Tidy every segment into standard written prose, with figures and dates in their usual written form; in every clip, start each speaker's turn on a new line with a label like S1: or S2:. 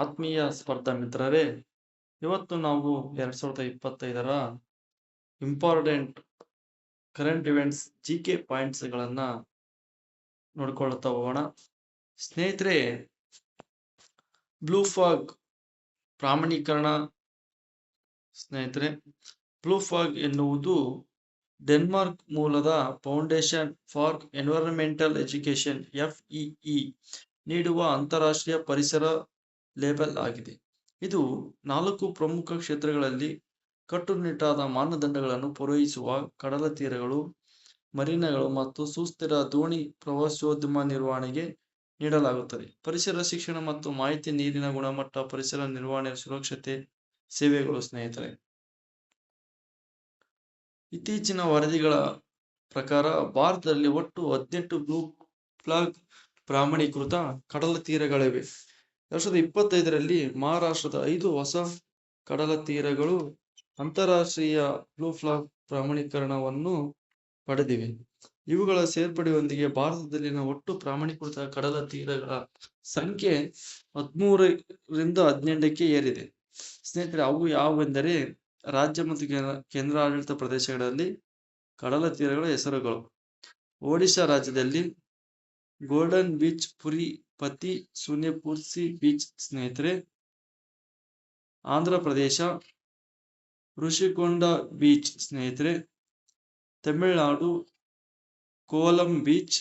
S1: ಆತ್ಮೀಯ ಸ್ಪರ್ಧಾ ಮಿತ್ರರೇ, ಇವತ್ತು ನಾವು 2025ರ ಇಂಪಾರ್ಟೆಂಟ್ ಕರೆಂಟ್ ಇವೆಂಟ್ಸ್ GK ಪಾಯಿಂಟ್ಸ್ಗಳನ್ನ ನೋಡ್ಕೊಳ್ತಾ ಹೋಗೋಣ. ಸ್ನೇಹಿತರೆ, ಬ್ಲೂ ಫಾಗ್ ಪ್ರಾಮಾಣೀಕರಣ. ಬ್ಲೂ ಫಾಗ್ ಎನ್ನುವುದು ಡೆನ್ಮಾರ್ಕ್ ಮೂಲದ foundation for environmental education FEE ನೀಡುವ ಅಂತಾರಾಷ್ಟ್ರೀಯ ಪರಿಸರ ಲೇಬಲ್ ಆಗಿದೆ. ಇದು 4 ಪ್ರಮುಖ ಕ್ಷೇತ್ರಗಳಲ್ಲಿ ಕಟ್ಟುನಿಟ್ಟಾದ ಮಾನದಂಡಗಳನ್ನು ಪೂರೈಸುವ ಕಡಲ ತೀರಗಳು, ಮರೀನಾಗಳು ಮತ್ತು ಸುಸ್ಥಿರ ದೋಣಿ ಪ್ರವಾಸೋದ್ಯಮ ನಿರ್ವಹಣೆಗೆ ನೀಡಲಾಗುತ್ತದೆ. ಪರಿಸರ ಶಿಕ್ಷಣ ಮತ್ತು ಮಾಹಿತಿ, ನೀರಿನ ಗುಣಮಟ್ಟ, ಪರಿಸರ ನಿರ್ವಹಣೆ, ಸುರಕ್ಷತೆ ಸೇವೆಗಳು. ಸ್ನೇಹಿತರೆ, ಇತ್ತೀಚಿನ ವರದಿಗಳ ಪ್ರಕಾರ ಭಾರತದಲ್ಲಿ ಒಟ್ಟು 18 ಬ್ಲೂ ಫ್ಲಾಗ್ ಪ್ರಮಾಣೀಕೃತ ಕಡಲ ತೀರಗಳಿವೆ. 2025ರಲ್ಲಿ ಮಹಾರಾಷ್ಟ್ರದ 5 ಹೊಸ ಕಡಲ ತೀರಗಳು ಅಂತಾರಾಷ್ಟ್ರೀಯ ಬ್ಲೂ ಫ್ಲಾಗ್ ಪ್ರಮಾಣೀಕರಣವನ್ನು ಪಡೆದಿವೆ. ಇವುಗಳ ಸೇರ್ಪಡೆಯೊಂದಿಗೆ ಭಾರತದಲ್ಲಿನ ಒಟ್ಟು ಪ್ರಮಾಣೀಕೃತ ಕಡಲ ತೀರಗಳ ಸಂಖ್ಯೆ 13ರಿಂದ 18ಕ್ಕೆ ಏರಿದೆ. ಸ್ನೇಹಿತರೆ, ಅವು ಯಾವುವೆಂದರೆ ರಾಜ್ಯ ಮತ್ತು ಕೇಂದ್ರಾಡಳಿತ ಪ್ರದೇಶಗಳಲ್ಲಿ ಕಡಲ ತೀರಗಳ ಹೆಸರುಗಳು: ಒಡಿಶಾ ರಾಜ್ಯದಲ್ಲಿ ಗೋಲ್ಡನ್ ಬೀಚ್, ಪುರಿ, ಪತಿ, ಸುನೇಪುರ್ಸಿ ಬೀಚ್. ಸ್ನೇಹಿತರೆ, ಆಂಧ್ರ ಪ್ರದೇಶ ಋಷಿಕೊಂಡ ಬೀಚ್. ಸ್ನೇಹಿತರೆ, ತಮಿಳುನಾಡು ಕೋಲಂ ಬೀಚ್,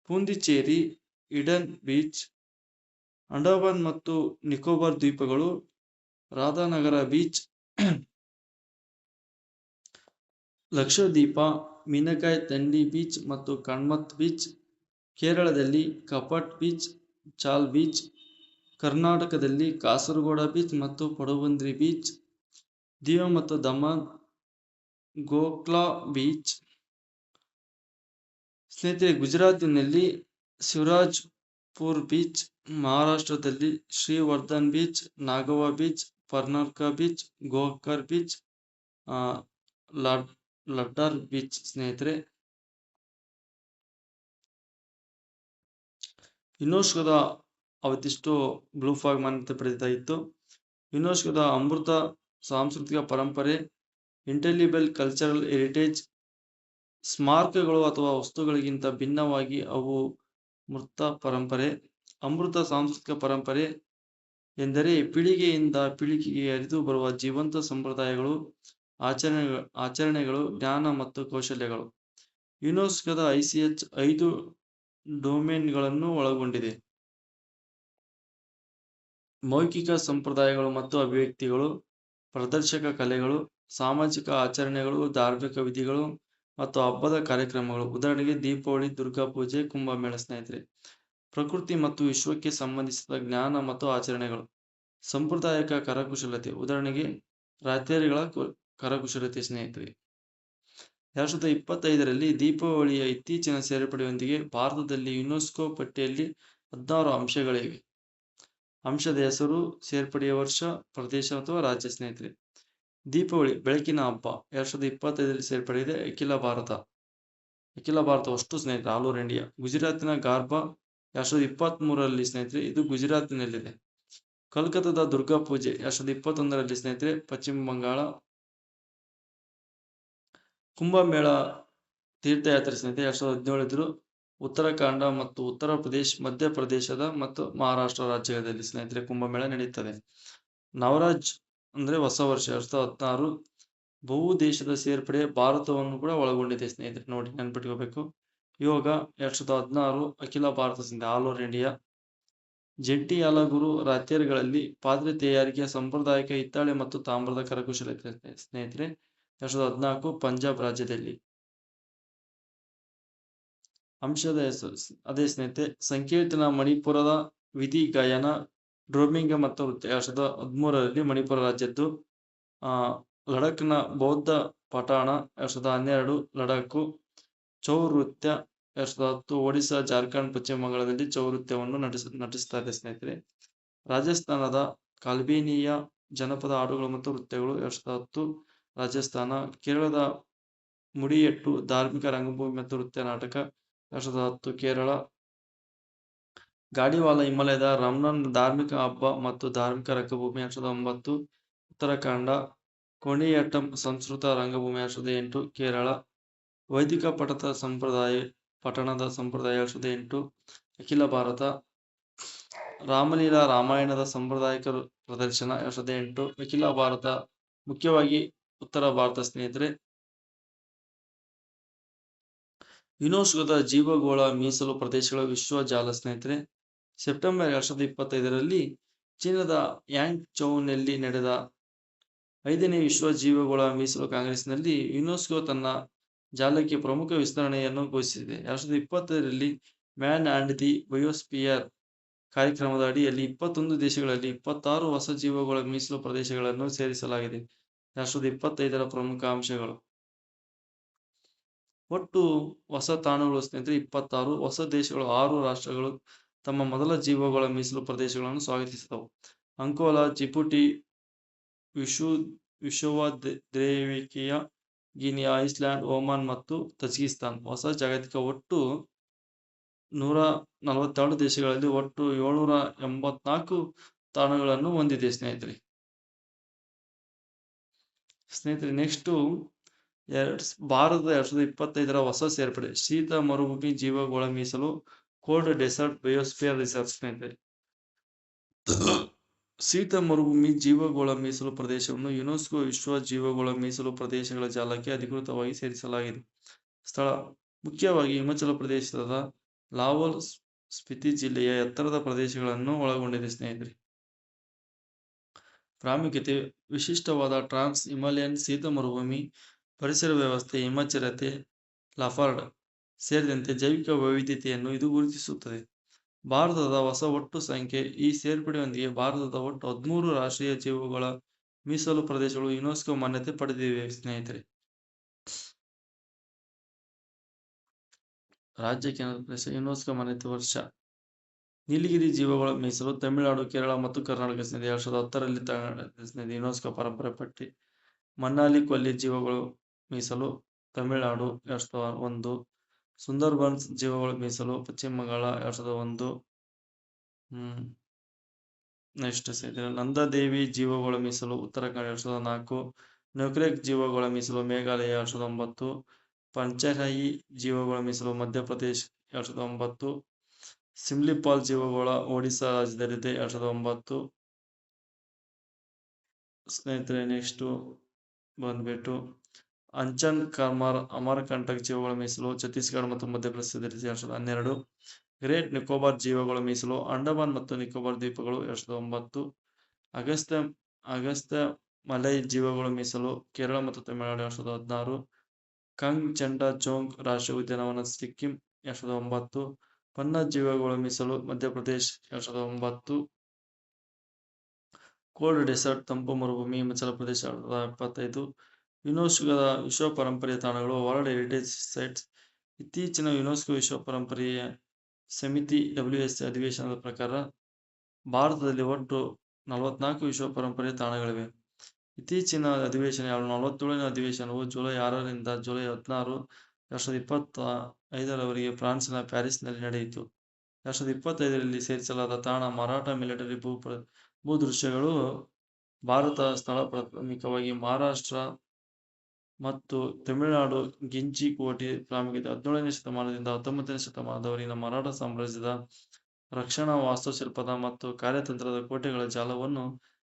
S1: ಪುಂದಿಚೇರಿ ಈಡನ್ ಬೀಚ್, ಅಂಡಮಾನ್ ಮತ್ತು ನಿಕೋಬಾರ್ ದ್ವೀಪಗಳು ರಾಧಾನಗರ ಬೀಚ್, ಲಕ್ಷದ್ವೀಪ ಮೀನಕಾಯ್ ತಂಡಿ ಬೀಚ್ ಮತ್ತು ಕಣ್ಮತ್ ಬೀಚ್, ಕೇರಳದಲ್ಲಿ ಕಪಟ್ ಬೀಚ್, ಚಾಲ್ ಬೀಚ್, ಕರ್ನಾಟಕದಲ್ಲಿ ಕಾಸರಗೋಡ ಬೀಚ್ ಮತ್ತು ಪಡುಬಿದ್ರಿ ಬೀಚ್, ದಿಯೋ ಮತ್ತು ದಮನ್ ಗೋಕ್ಲಾ ಬೀಚ್. ಸ್ನೇಹಿತರೆ, ಗುಜರಾತಿನಲ್ಲಿ ಶಿವರಾಜ್ ಪುರ್ ಬೀಚ್, ಮಹಾರಾಷ್ಟ್ರದಲ್ಲಿ Shrivardhan beach, Nagaon beach, Parnaka beach, Guhagar beach, Ladghar beach. ಸ್ನೇಹಿತರೆ, ಯುನೆಸ್ಕೋದ ಅವತ್ತಿಷ್ಟು ಬ್ಲೂ ಫ್ಲಾಗ್ ಮಾನ್ಯತೆ ಪಡೆದಿತ್ತಾ ಇತ್ತು. ಯುನೆಸ್ಕೋದ ಅಮೃತ ಸಾಂಸ್ಕೃತಿಕ ಪರಂಪರೆ, ಇಂಟೆಲಿಬಲ್ ಕಲ್ಚರಲ್ ಹೆರಿಟೇಜ್, ಸ್ಮಾರಕಗಳು ಅಥವಾ ವಸ್ತುಗಳಿಗಿಂತ ಭಿನ್ನವಾಗಿ ಅವು ಮೂರ್ತ ಪರಂಪರೆ. ಅಮೃತ ಸಾಂಸ್ಕೃತಿಕ ಪರಂಪರೆ ಎಂದರೆ ಪೀಳಿಗೆಯಿಂದ ಪೀಳಿಗೆಗೆ ಹರಿದು ಬರುವ ಜೀವಂತ ಸಂಪ್ರದಾಯಗಳು, ಆಚರಣೆಗಳು, ಜ್ಞಾನ ಮತ್ತು ಕೌಶಲ್ಯಗಳು. ಯುನೆಸ್ಕೋದ ICH 5 ಡೊಮೇನ್ಗಳನ್ನು ಒಳಗೊಂಡಿದೆ: ಮೌಖಿಕ ಸಂಪ್ರದಾಯಗಳು ಮತ್ತು ಅಭಿವ್ಯಕ್ತಿಗಳು, ಪ್ರದರ್ಶಕ ಕಲೆಗಳು, ಸಾಮಾಜಿಕ ಆಚರಣೆಗಳು, ಧಾರ್ಮಿಕ ವಿಧಿಗಳು ಮತ್ತು ಹಬ್ಬದ ಕಾರ್ಯಕ್ರಮಗಳು. ಉದಾಹರಣೆಗೆ ದೀಪಾವಳಿ, ದುರ್ಗಾ ಪೂಜೆ, ಕುಂಭಮೇಳ. ಸ್ನೇಹಿತರೆ, ಪ್ರಕೃತಿ ಮತ್ತು ವಿಶ್ವಕ್ಕೆ ಸಂಬಂಧಿಸಿದ ಜ್ಞಾನ ಮತ್ತು ಆಚರಣೆಗಳು. ಸಾಂಪ್ರದಾಯಿಕ ಕರಕುಶಲತೆ, ಉದಾಹರಣೆಗೆ ರಾತ್ರಿಗಳ ಕರಕುಶಲತೆ. ಸ್ನೇಹಿತರೆ, 2025ರಲ್ಲಿ ದೀಪಾವಳಿಯ ಇತ್ತೀಚಿನ ಸೇರ್ಪಡೆಯೊಂದಿಗೆ ಭಾರತದಲ್ಲಿ ಯುನೆಸ್ಕೋ ಪಟ್ಟಿಯಲ್ಲಿ 16 ಅಂಶಗಳಿವೆ. ಅಂಶದ ಹೆಸರು, ಸೇರ್ಪಡೆಯ ವರ್ಷ, ಪ್ರದೇಶ ಅಥವಾ ರಾಜ್ಯ. ಸ್ನೇಹಿತರೆ, ದೀಪಾವಳಿ ಬೆಳಕಿನ ಹಬ್ಬ 2025ರಲ್ಲಿ ಸೇರ್ಪಡೆಯಿದೆ. ಅಖಿಲ ಭಾರತ ಅಷ್ಟು. ಸ್ನೇಹಿತರೆ, ಆಲ್ ಓವರ್ ಇಂಡಿಯಾ. ಗುಜರಾತಿನ ಗಾರ್ಬಾ 2023ರಲ್ಲಿ. ಸ್ನೇಹಿತರೆ, ಇದು ಗುಜರಾತಿನಲ್ಲಿದೆ. ಕಲ್ಕತ್ತಾದ ದುರ್ಗಾ ಪೂಜೆ 2021ರಲ್ಲಿ. ಸ್ನೇಹಿತರೆ, ಪಶ್ಚಿಮ ಬಂಗಾಳ. ಕುಂಭಮೇಳ ತೀರ್ಥಯಾತ್ರೆ. ಸ್ನೇಹಿತರೆ, 2017 ಉತ್ತರಾಖಂಡ ಮತ್ತು ಉತ್ತರ ಪ್ರದೇಶ್, ಮಧ್ಯಪ್ರದೇಶದ ಮತ್ತು ಮಹಾರಾಷ್ಟ್ರ ರಾಜ್ಯದಲ್ಲಿ. ಸ್ನೇಹಿತರೆ, ಕುಂಭಮೇಳ ನಡೆಯುತ್ತದೆ. ನವರಾಜ್ ಅಂದ್ರೆ ಹೊಸ ವರ್ಷ 2016 ಬಹು ದೇಶದ ಸೇರ್ಪಡೆ ಭಾರತವನ್ನು ಕೂಡ ಒಳಗೊಂಡಿದೆ. ಸ್ನೇಹಿತರೆ, ನೋಡಿ, ನೆನ್ಪಿಟ್ಕೋಬೇಕು. ಯೋಗ 2016 ಅಖಿಲ ಭಾರತ. All over India. ಜಂಟಿ ಹಲಗುರು ರಾತ್ಯರ್ಗಳಲ್ಲಿ ಪಾತ್ರೆ ತಯಾರಿಕೆಯ ಸಾಂಪ್ರದಾಯಿಕ ಹಿತ್ತಾಳೆ ಮತ್ತು ತಾಮ್ರದ ಕರಕುಶಲತೆ. ಸ್ನೇಹಿತರೆ, 2014 ಪಂಜಾಬ್ ರಾಜ್ಯದಲ್ಲಿ. ಅಂಶದ ಹೆಸರು ಅದೇ. ಸ್ನೇಹಿತರೆ, ಸಂಕೀರ್ತನ ಮಣಿಪುರದ ವಿಧಿ ಗಾಯನ, ಡ್ರೋಮಿಂಗ್ ಮತ್ತು ನೃತ್ಯ 2013ರಲ್ಲಿ ಮಣಿಪುರ ರಾಜ್ಯದ್ದು. ಲಡಖ್ನ ಬೌದ್ಧ ಪಠಾಣ 2012 ಲಡಾಖ್. ಚೌ ನೃತ್ಯ 2010 ಒಡಿಶಾ, ಜಾರ್ಖಂಡ್, ಪಶ್ಚಿಮ ಬಂಗಾಳದಲ್ಲಿ ಚೌ ನೃತ್ಯವನ್ನು ನಟಿಸ್ತಾ ಇದೆ. ಸ್ನೇಹಿತರೆ, ರಾಜಸ್ಥಾನದ ಕಾಲ್ಬೇನಿಯ ಜನಪದ ಹಾಡುಗಳು ಮತ್ತು ನೃತ್ಯಗಳು 2010 ರಾಜಸ್ಥಾನ. ಕೇರಳದ ಮುಡಿಯಟ್ಟು ಧಾರ್ಮಿಕ ರಂಗಭೂಮಿ ಮತ್ತು ನೃತ್ಯ ನಾಟಕ 2010 ಕೇರಳ. ಗಾಡಿವಾಲ ಹಿಮಾಲಯದ ರಮ್ನನ್ ಧಾರ್ಮಿಕ ಹಬ್ಬ ಮತ್ತು ಧಾರ್ಮಿಕ ರಂಗಭೂಮಿ 2009. ಉತ್ತರಾಖಂಡ ಕೋಣಿಯಾಟ್ಟಂ ಸಂಸ್ಕೃತ ರಂಗಭೂಮಿ 2008. ಕೇರಳ ವೈದಿಕ ಪಠಣದ ಸಂಪ್ರದಾಯ 2008. ಅಖಿಲ ಭಾರತ ರಾಮಲೀಲಾ ರಾಮಾಯಣದ ಸಾಂಪ್ರದಾಯಿಕ ಪ್ರದರ್ಶನ 2008. ಅಖಿಲ ಭಾರತ ಮುಖ್ಯವಾಗಿ ಉತ್ತರ ಭಾರತ ಸ್ನೇಹಿತರೆ. ಯುನೆಸ್ಕೋದ ಜೀವಗೋಳ ಮೀಸಲು ಪ್ರದೇಶಗಳ ವಿಶ್ವ ಜಾಲ ಸ್ನೇಹಿತರೆ. ಸೆಪ್ಟೆಂಬರ್ 2025ರಲ್ಲಿ ಚೀನಾದ ಯಾಂಗ್ಚೌನಲ್ಲಿ ನಡೆದ 5ನೇ ವಿಶ್ವ ಜೀವಗೋಳ ಮೀಸಲು ಕಾಂಗ್ರೆಸ್ನಲ್ಲಿ ಯುನೆಸ್ಕೋ ತನ್ನ ಜಾಲಕ್ಕೆ ಪ್ರಮುಖ ವಿಸ್ತರಣೆಯನ್ನು ಘೋಷಿಸಿದೆ. 2025ರಲ್ಲಿ ಮ್ಯಾನ್ ಅಂಡ್ ದಿ ಬಯೋಸ್ಪಿಯರ್ ಕಾರ್ಯಕ್ರಮದ ಅಡಿಯಲ್ಲಿ 21 ದೇಶಗಳಲ್ಲಿ 26 ಹೊಸ ಜೀವಗೋಳ ಮೀಸಲು ಪ್ರದೇಶಗಳನ್ನು ಸೇರಿಸಲಾಗಿದೆ. 2025ರ ಪ್ರಮುಖ ಅಂಶಗಳು. ಒಟ್ಟು ಹೊಸ ತಾಣಗಳು ಸ್ನೇಹಿತರೆ 26. ಹೊಸ ದೇಶಗಳು 6 ರಾಷ್ಟ್ರಗಳು ತಮ್ಮ ಮೊದಲ ಜೀವಗೋಳ ಮೀಸಲು ಪ್ರದೇಶಗಳನ್ನು ಸ್ವಾಗತಿಸಿದವು. ಅಂಕೋಲಾ, ಜಿಬುಟಿ, ವಿಶ್ವೋದ್ರೇವಿಕೆಯ ಗಿನಿ, ಐಸ್ಲ್ಯಾಂಡ್, ಒಮಾನ್ ಮತ್ತು ತಜಿಕಿಸ್ತಾನ್. ಹೊಸ ಜಾಗತಿಕ ಒಟ್ಟು 142 ದೇಶಗಳಲ್ಲಿ ಒಟ್ಟು 784 ತಾಣಗಳನ್ನು ಹೊಂದಿದೆ ಸ್ನೇಹಿತರೆ. ನೆಕ್ಸ್ಟ್ ಭಾರತದ 2025ರ ಹೊಸ ಸೇರ್ಪಡೆ ಶೀತ ಮರುಭೂಮಿ ಜೀವಗೋಳ ಮೀಸಲು ಕೋಲ್ಡ್ ಡೆಸರ್ಟ್ ಬಯೋಸ್ಫಿಯರ್ ರಿಸರ್ವ್ ಸ್ನೇಹಿತರೆ. ಶೀತ ಮರುಭೂಮಿ ಜೀವಗೋಳ ಮೀಸಲು ಪ್ರದೇಶವನ್ನು ಯುನೆಸ್ಕೋ ವಿಶ್ವ ಜೀವಗೋಳ ಮೀಸಲು ಪ್ರದೇಶಗಳ ಜಾಲಕ್ಕೆ ಅಧಿಕೃತವಾಗಿ ಸೇರಿಸಲಾಗಿದೆ. ಸ್ಥಳ ಮುಖ್ಯವಾಗಿ ಹಿಮಾಚಲ ಪ್ರದೇಶದ ಲಾಹೌಲ್ ಸ್ಪಿತಿ ಜಿಲ್ಲೆಯ ಎತ್ತರದ ಪ್ರದೇಶಗಳನ್ನು ಒಳಗೊಂಡಿದೆ ಸ್ನೇಹಿತರೆ. ಪ್ರಾಮುಖ್ಯತೆ ವಿಶಿಷ್ಟವಾದ ಟ್ರಾನ್ಸ್ ಹಿಮಾಲಯನ್ ಶೀತ ಮರುಭೂಮಿ ಪರಿಸರ ವ್ಯವಸ್ಥೆ ಹಿಮಚರತೆ ಲಫಾರ್ಡ್ ಸೇರಿದಂತೆ ಜೈವಿಕ ವೈವಿಧ್ಯತೆಯನ್ನು ಇದು ಗುರುತಿಸುತ್ತದೆ. ಭಾರತದ ಹೊಸ ಒಟ್ಟು ಸಂಖ್ಯೆ ಈ ಸೇರ್ಪಡೆಯೊಂದಿಗೆ ಭಾರತದ ಒಟ್ಟು 13 ರಾಷ್ಟ್ರೀಯ ಜೀವಗೋಳ ಮೀಸಲು ಪ್ರದೇಶಗಳು ಯುನೆಸ್ಕೋ ಮಾನ್ಯತೆ ಪಡೆದಿವೆ ಸ್ನೇಹಿತರೆ. ರಾಜ್ಯ ಕೇಂದ್ರ ಪ್ರದೇಶ ಯುನೆಸ್ಕೋ ಮಾನ್ಯತೆ ವರ್ಷ. ನೀಲಗಿರಿ ಜೀವಗೋಳ ಮೀಸಲು ತಮಿಳುನಾಡು, ಕೇರಳ ಮತ್ತು ಕರ್ನಾಟಕ ಸ್ನೇಹಿತರೆ. 2010ರಲ್ಲಿ ಯುನೆಸ್ಕೋ ಪರಂಪರೆ ಪಟ್ಟಿ. ಮನ್ನಾಲಿ ಕೊಲ್ಲಿ ಜೀವಗೋಳ ಮೀಸಲು ತಮಿಳುನಾಡು 2001. ಸುಂದರ್ಬನ್ಸ್ ಜೀವಗೋಳ ಮೀಸಲು ಪಶ್ಚಿಮ ಬಂಗಾಳ 2001. ನೆಕ್ಸ್ಟ್ ಸ್ನೇಹಿತರೆ ನಂದಾದೇವಿ ಜೀವಗೋಳ ಮೀಸಲು ಉತ್ತರಾಖಂಡ 2004. ನೊಕ್ರೆಕ್ ಜೀವಗೋಳ ಮೀಸಲು ಮೇಘಾಲಯ 2009. ಪಂಚರಹಿ ಜೀವಗೋಳ ಮೀಸಲು ಮಧ್ಯಪ್ರದೇಶ 2009. ಸಿಮ್ಲಿಪಾಲ್ ಜೀವಗೋಳ ಒಡಿಶಾ ರಾಜ್ಯದಲ್ಲಿದೆ 2009 ಸ್ನೇಹಿತರೆ. ನೆಕ್ಸ್ಟ್ ಬಂದ್ಬಿಟ್ಟು ಅಂಚನ್ ಕರ್ಮಾರ್ ಅಮರಕಂಟಕ್ ಜೀವಗೋಳ ಮೀಸಲು ಛತ್ತೀಸ್ಗಢ ಮತ್ತು ಮಧ್ಯಪ್ರದೇಶದಲ್ಲಿ 2012. ಗ್ರೇಟ್ ನಿಕೋಬಾರ್ ಜೀವಗೋಳ ಮೀಸಲು ಅಂಡಮಾನ್ ಮತ್ತು ನಿಕೋಬಾರ್ ದ್ವೀಪಗಳು 2009. ಅಗಸ್ತ್ಯ ಮಲೈ ಜೀವಗೋಳ ಮೀಸಲು ಕೇರಳ ಮತ್ತು ತಮಿಳುನಾಡು 2016. ಕಂಗ್ ಚೆಂಡಾ ಜೋಂಗ್ ರಾಷ್ಟ್ರೀಯ ಉದ್ಯಾನವನ ಸಿಕ್ಕಿಂ 2009. ಪನ್ನಾ ಜೀವಗೋಳ ಮೀಸಲು ಮಧ್ಯಪ್ರದೇಶ 2009. ಕೋಲ್ಡ್ ಡೆಸರ್ಟ್ ತಂಪು ಮರುಭೂಮಿ ಹಿಮಾಚಲ ಪ್ರದೇಶ 2025. ಯುನೆಸ್ಕೋದ ವಿಶ್ವ ಪರಂಪರೆಯ ತಾಣಗಳು ವರ್ಲ್ಡ್ ಹೆರಿಟೇಜ್ ಸೈಟ್ಸ್. ಇತ್ತೀಚಿನ ಯುನೆಸ್ಕೋ ವಿಶ್ವ ಪರಂಪರೆಯ ಸಮಿತಿ WSC ಅಧಿವೇಶನದ ಪ್ರಕಾರ ಭಾರತದಲ್ಲಿ ಒಟ್ಟು 44 ವಿಶ್ವ ಪರಂಪರೆಯ ತಾಣಗಳಿವೆ. ಇತ್ತೀಚಿನ ಅಧಿವೇಶನ 47ನೇ ಅಧಿವೇಶನವು ಜುಲೈ 6ರಿಂದ ಜುಲೈ 16, 2025ರವರೆಗೆ ಫ್ರಾನ್ಸ್ನ ಪ್ಯಾರಿಸ್ನಲ್ಲಿ ನಡೆಯಿತು. 2025ರಲ್ಲಿ ಸೇರಿಸಲಾದ ತಾಣ ಮರಾಠ ಮಿಲಿಟರಿ ಭೂದೃಶ್ಯಗಳು. ಭಾರತ ಸ್ಥಳ ಪ್ರಾಥಮಿಕವಾಗಿ ಮಹಾರಾಷ್ಟ್ರ ಮತ್ತು ತಮಿಳುನಾಡು. ಗಿಂಜಿ ಕೋಟೆ ಪ್ರಾಮುಖ್ಯತೆ 17ನೇ ಶತಮಾನದಿಂದ 19ನೇ ಶತಮಾನದವರೆಗಿನ ಮರಾಠ ಸಾಮ್ರಾಜ್ಯದ ರಕ್ಷಣಾ ವಾಸ್ತುಶಿಲ್ಪದ ಮತ್ತು ಕಾರ್ಯತಂತ್ರದ ಕೋಟೆಗಳ ಜಾಲವನ್ನು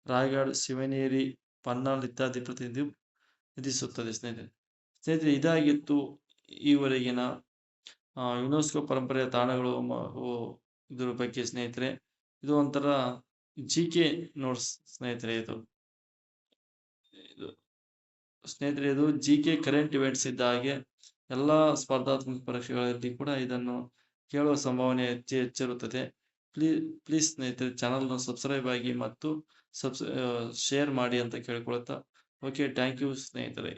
S1: ರಾಯಗಢ್, ಶಿವನೇರಿ, ಪನ್ನಾಲ್ ಇತ್ಯಾದಿ ಪ್ರತಿನಿಧಿಸುತ್ತದೆ ಸ್ನೇಹಿತರೆ. ಇದಾಗಿತ್ತು ಈವರೆಗಿನ ಯುನೆಸ್ಕೋ ಪರಂಪರೆಯ ತಾಣಗಳು ಇದ್ರ ಬಗ್ಗೆ ಸ್ನೇಹಿತರೆ. ಇದು ಒಂಥರ GK ನೋಟ್ಸ್ ಸ್ನೇಹಿತರೆ. ಇದು GK ಕರೆಂಟ್ ಇವೆಂಟ್ಸ್ ಇದ್ದ ಹಾಗೆ ಎಲ್ಲಾ ಸ್ಪರ್ಧಾತ್ಮಕ ಪರೀಕ್ಷೆಗಳಲ್ಲಿ ಕೂಡ ಇದನ್ನು ಕೇಳುವ ಸಂಭಾವನೆ ಹೆಚ್ಚಿರುತ್ತದೆ. ಪ್ಲೀಸ್ ಸ್ನೇಹಿತರೆ ಚಾನಲ್ನ ಸಬ್ಸ್ಕ್ರೈಬ್ ಆಗಿ ಮತ್ತು ಶೇರ್ ಮಾಡಿ ಅಂತ ಕೇಳಿಕೊಳ್ತಾ. ಓಕೆ, ಥ್ಯಾಂಕ್ ಯು ಸ್ನೇಹಿತರೆ.